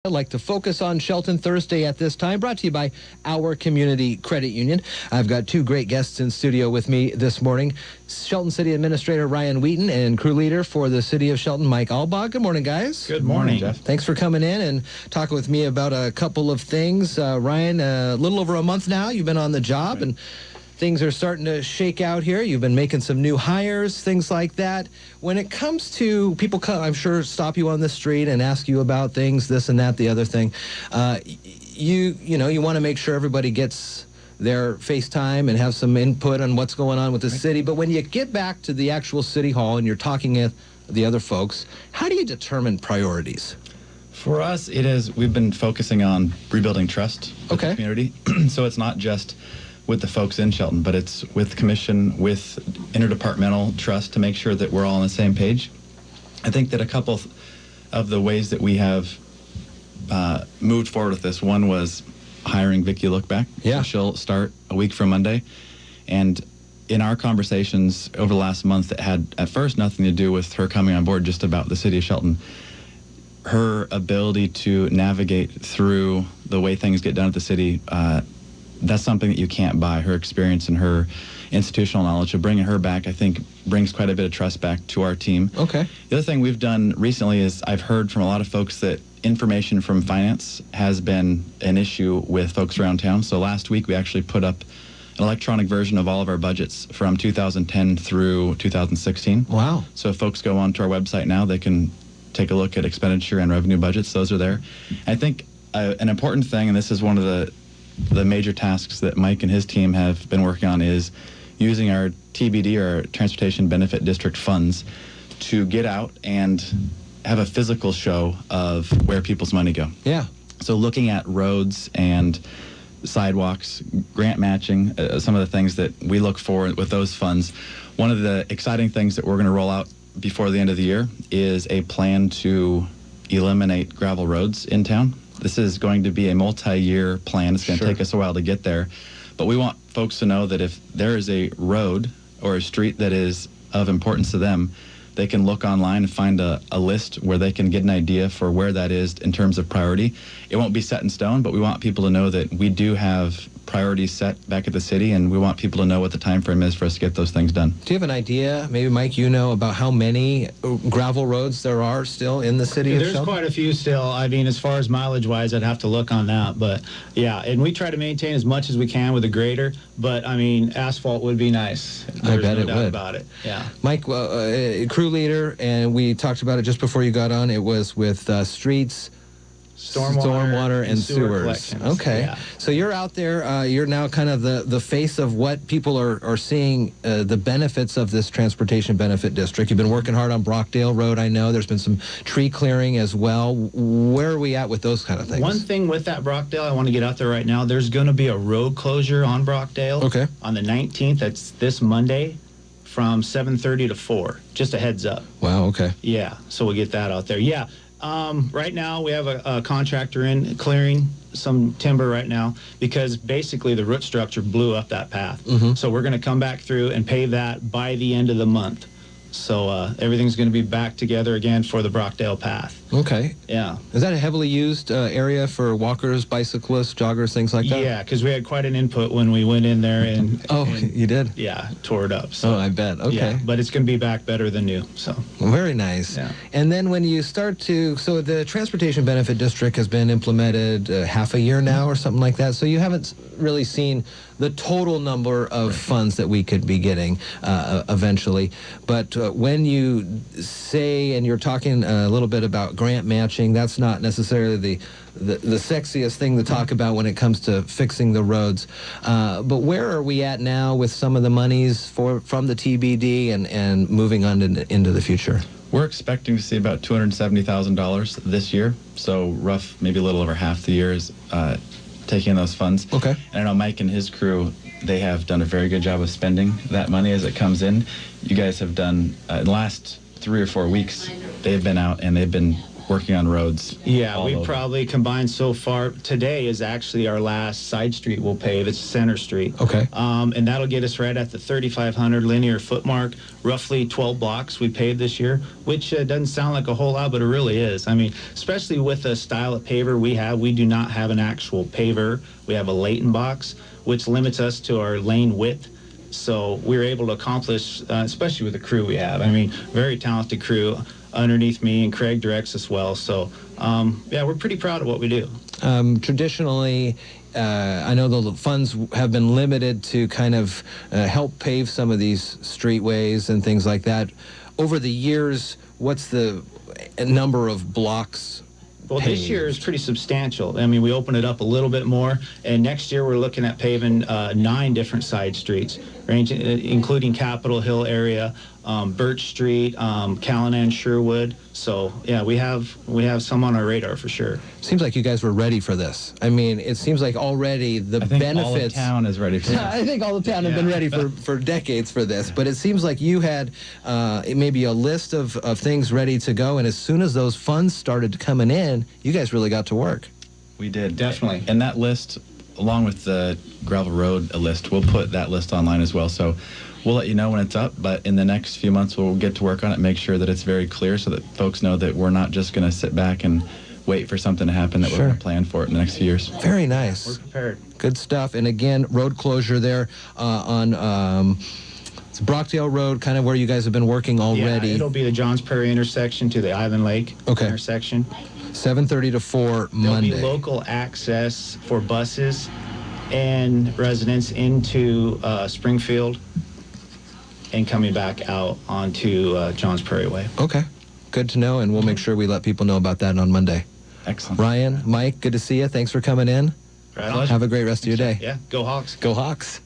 I'd like to focus on Shelton Thursday at this time, brought to you by our Community Credit Union. I've got two great guests in studio with me this morning. Shelton City Administrator Ryan Wheaton and crew leader for the City of Shelton, Mike Albaugh. Good morning, guys. Good morning, Jeff. Thanks for coming in and talking with me about a couple of things. Ryan, a little over a month now, you've been on the job, and things are starting to shake out here. You've been making some new hires, things like that. When it comes to people come, I'm sure, stop you on the street and ask you about things, this and that, the other thing. You want to make sure everybody gets their FaceTime and have some input on what's going on with the city. But when you get back to the actual city hall and you're talking with the other folks, how do you determine priorities? For us, we've been focusing on rebuilding trust with the community. So it's not just with the folks in Shelton, but it's with commission, with interdepartmental trust to make sure that we're all on the same page. I think that a couple of the ways that we have moved forward with this, one was hiring Vicki Lookback. Yeah. So she'll start a week from Monday. And in our conversations over the last month that had at first nothing to do with her coming on board, just about the city of Shelton, her ability to navigate through the way things get done at the city, that's something that you can't buy. Her experience and her institutional knowledge of bringing her back, I think, brings quite a bit of trust back to our team. Okay. The other thing we've done recently is I've heard from a lot of folks that information from finance has been an issue with folks around town. So last week we actually put up an electronic version of all of our budgets from 2010 through 2016. Wow. So if folks go onto our website now, they can take a look at expenditure and revenue budgets. Those are there. I think an important thing, and this is one of the major tasks that Mike and his team have been working on, is using our TBD, or Transportation Benefit District funds, to get out and have a physical show of where people's money go. Yeah. So looking at roads and sidewalks, grant matching, some of the things that we look for with those funds. One of the exciting things that we're going to roll out before the end of the year is a plan to eliminate gravel roads in town. This is going to be a multi-year plan. It's going to take us a while to get there. But we want folks to know that if there is a road or a street that is of importance to them, they can look online and find a list where they can get an idea for where that is in terms of priority. It won't be set in stone, but we want people to know that we do have priorities set back at the city, and we want people to know what the time frame is for us to get those things done. Do you have an idea, maybe Mike, about how many gravel roads there are still in the city of Shelton? There's quite a few still. I mean, as far as mileage-wise, I'd have to look on that. But, yeah, and we try to maintain as much as we can with a grader. But, I mean, asphalt would be nice. I bet it no doubt would. about it, yeah. Mike, crew leader, and we talked about it just before you got on. It was with streets, stormwater and sewers. Okay. Yeah. So you're out there. You're now kind of the face of what people are seeing, the benefits of this Transportation Benefit District. You've been working hard on Brockdale Road, I know. There's been some tree clearing as well. Where are we at with those kind of things? One thing with that Brockdale, I want to get out there right now, there's going to be a road closure on Brockdale. Okay. On the 19th. That's this Monday from 7:30 to 4. Just a heads up. Wow, okay. Yeah, so we'll get that out there. Yeah. Right now, we have a contractor in clearing some timber right now because basically the root structure blew up that path. So we're going to come back through and pave that by the end of the month. So everything's going to be back together again for the Brockdale path. Okay. Yeah. Is that a heavily used area for walkers, bicyclists, joggers, things like that? Yeah, because we had quite an input when we went in there and you did? Yeah, tore it up. So, I bet. Okay. Yeah, but it's going to be back better than new. So. Well, very nice. Yeah. And then when you start so the Transportation Benefit District has been implemented half a year now or something like that. So you haven't really seen the total number of funds that we could be getting eventually. But when you say, and you're talking a little bit about grant matching, that's not necessarily the sexiest thing to talk about when it comes to fixing the roads. But where are we at now with some of the monies from the TBD and moving on into the future? We're expecting to see about $270,000 this year. So maybe a little over half the year is taking those funds. Okay. And I know Mike and his crew, they have done a very good job of spending that money as it comes in. You guys have done, in the last 3 or 4 weeks, they've been out and they've been working on roads. Yeah, all we over. probably combined so far. Today is actually our last side street we'll pave. It's Center Street. Okay. And that'll get us right at the 3,500 linear foot mark. Roughly 12 blocks we paved this year, which doesn't sound like a whole lot, but it really is. I mean, especially with the style of paver we do not have an actual paver. We have a Leighton box, which limits us to our lane width. So we were able to accomplish, especially with the crew we have. I mean, very talented crew underneath me, and Craig directs us well. So, yeah, we're pretty proud of what we do. Traditionally, I know the funds have been limited to kind of help pave some of these streetways and things like that. Over the years, what's the number of blocks Well, this year is pretty substantial. I mean, we opened it up a little bit more, and next year we're looking at paving 9 different side streets, ranging, including Capitol Hill area, Birch Street, Callanan, Sherwood. So yeah, we have some on our radar for sure. Seems like you guys were ready for this. I mean, it seems like already the I think benefits. all of town is ready for I this. think all the town have been ready for decades for this, but it seems like you had maybe a list of things ready to go, and as soon as those funds started coming in, you guys really got to work. We did. Definitely. And that list, along with the gravel road list, we'll put that list online as well. So we'll let you know when it's up, but in the next few months we'll get to work on it, make sure that it's very clear so that folks know that we're not just going to sit back and wait for something to happen, that Sure. we're going to plan for it in the next few years. Very We're nice. prepared. Good stuff. And again, road closure there on it's Brockdale Road, kind of where you guys have been working already. Yeah, it'll be the Johns Prairie intersection to the Island Lake intersection. 7:30 to 4 There'll Monday. be local access for buses and residents into Springfield and coming back out onto Johns Prairie Way. Okay. Good to know, and we'll make sure we let people know about that on Monday. Excellent. Ryan, Mike, good to see you. Thanks for coming in. Right on. Have a great rest of your day. Yeah, go Hawks. Go Hawks.